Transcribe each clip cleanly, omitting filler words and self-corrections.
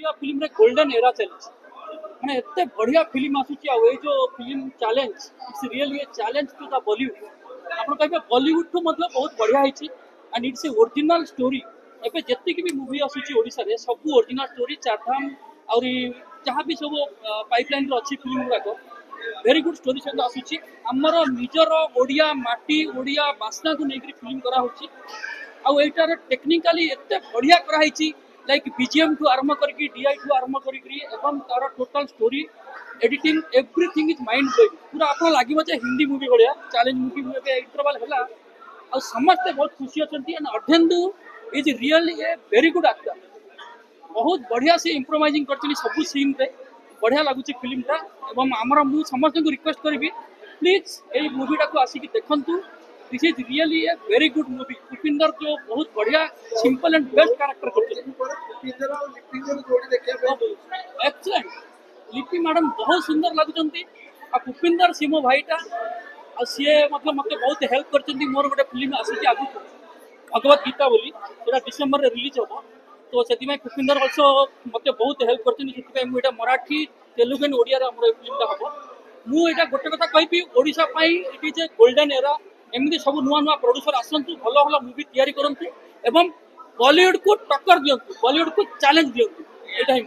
या फिल्म रे golden era चलछि माने एते बढ़िया फिल्म आसुची आ ए जो film challenge it's really a challenge to the Bollywood आपण कहबे बॉलीवुड तो मतलब बहुत बढ़िया हिची and it's a original story एबे जत्ति की भी मूवी आसुची ओडिसा रे सब ओरिजिनल स्टोरी चारधाम और जहाँ भी सब पाइपलाइन रे अच्छी फिल्म गुड़ाक वेरी गुड स्टोरी सहित आसुची आमर निजर ओडिया माटी ओडिया बास्ना को लेकर फिल्म करा होची आउ एटार टेक्निकली एते बढ़िया कराई लाइक बीजीएम ठू आरंभ करके डीआई ठू आरंभ करके एवं तार total story editing everything is mind blowing पूरा आपन लागिबो जे हिंदी मूवी भलिया चैलेंज मूवी में इंटरवल हला आ समस्त बहुत खुशी अछंती and Ardhendu is really a very good actor बहुत बढ़िया से इम्प्रोवाइजिंग करछनी सब सीन पे बढ़िया लागुची फिल्म टा एवं हमरा मु समस्त को रिक्वेस्ट करबी प्लीज ए मूवी टा को आसी कि देखंतु this is really a very good movie Bhupinder जो बहुत बढ़िया सिंपल एंड बेस्ट कैरेक्टर करछे एक्सीलेंट लिपि मैडम बहुत सुंदर लागुचंती आ भूपिंदर सिमो भाईटा आ सीए मतलब मते बहुत हेल्प करछंती मोर गोटे फिल्म आसी आगु भगवत गीता बोली सेटा डिसेंबर रे रिलीज होबो तो से भूपिंदर अल्सो मते बहुत हेल्प करते मुझे मराठी तेलुगु एंड ओडिया हमर फिल्मटा हम मुझे गोटे कथा कहि Odisha it is a golden era एमती सब नुआ नुआ प्रोड्यूसर आसतु भल भल मूवी तैयारी करंतु एवं बॉलीवुड को टक्कर दियंतु बॉलीवुड को चैलेंज दियंतु एटा ही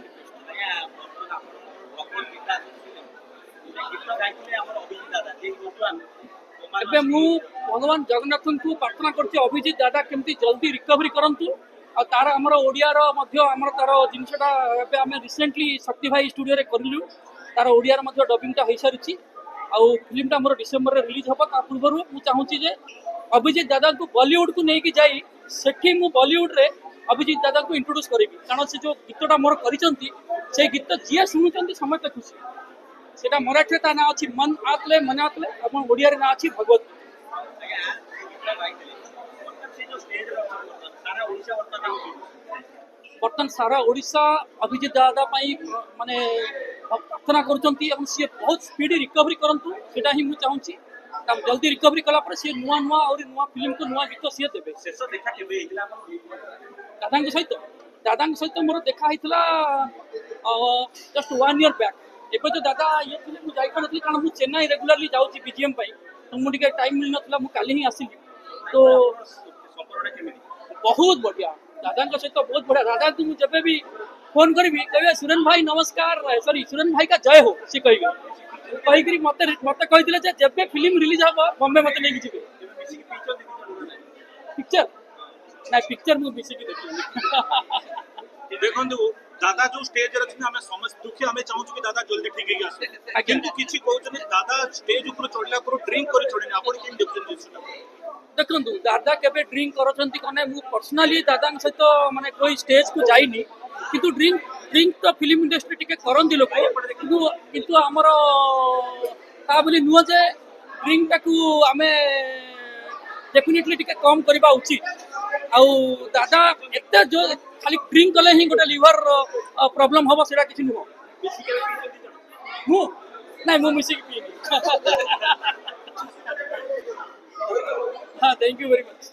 एबे मु भगवान जगन्नाथ को प्रार्थना करछि अभिजीत दादा केमती जल्दी रिकवरी करंतु आ तार हमर ओडियार मध्य हमर तार जिनसटा एबे हमें रिसेंटली शक्ति भाई स्टूडियो रे करलु तार ओडियार मध्य डबिंग टा होई सारिछि आ फिल्म टा हमर डिसेंबर रे रिलीज होबा ता पूर्वरु मु चाहूछि जे अभिजीत दादा को बॉलीवुड को नेकी जाई सेठी मु बॉलीवुड रे अभिजीत दादा को इंट्रोड्यूस करिबी कारण से जो गीतटा मोर करिसंती से गीत जिया सुनुचंती समस्त खुशी सेटा मराठी ता ना अछि मन आतले अपन ओडिया रे ना अछि भगवत बर्तन सारा ओडिशा अभिजीत दादा माने प्रार्थना करछंती एवं सी बहुत स्पीडी रिकवरी करंतु सेटा ही मु चाहूची जल्दी रिकवरी कला पर सी नुआ नुआ और नुआ फिल्म को नुआ गीत सी देबे शेष देखा केबे हितला दादा सहित मोर देखा हितला जस्ट 1 ईयर बैक एबे जो दादा ये फिल्म मु जाई करथली कारण मु चेन्नई रेगुलरली जाउची बीजीएम पई तो मु टिके टाइम मिल नथला मु काली ही आसिली तो बहुत बढ़िया दादा सहित बहुत बढ़िया दादा तुम जब भी फोन करी कहे सुरेन भाई नमस्कार सॉरी सुरेन भाई का जय हो सी कही मत कही जब फिल्म रिलीज हम बॉम्बे मत नहीं जी पिक्चर ना पिक्चर मुझे मिसिकी देखी देखो दादा जो स्टेज रे हमें समझ दुखी हमें चाहू कि दादा जल्दी ठीक है आसे किंतु किछि कहउछन दादा स्टेज ऊपर चढ़ला पर ड्रिंक करी छोड़िन आपण केन देखछन देखो दादा केबे ड्रिंक करछंती कने मु पर्सनली दादा सहित माने कोई स्टेज को जाइनी किंतु ड्रिंक तो फिल्म इंडस्ट्री टिके करंती लोक किंतु हमर ता बोली नुआ जे ड्रिंक टाकू हमें डेफिनेटली टिके कम करबा उचित आउ दादा एते जो खाली ड्रिंक कले ही गोटे लिवर प्रॉब्लम हबो सेटा किछि नुहो मु नै मु मिसी पीनी हाँ थैंक यू वेरी मच।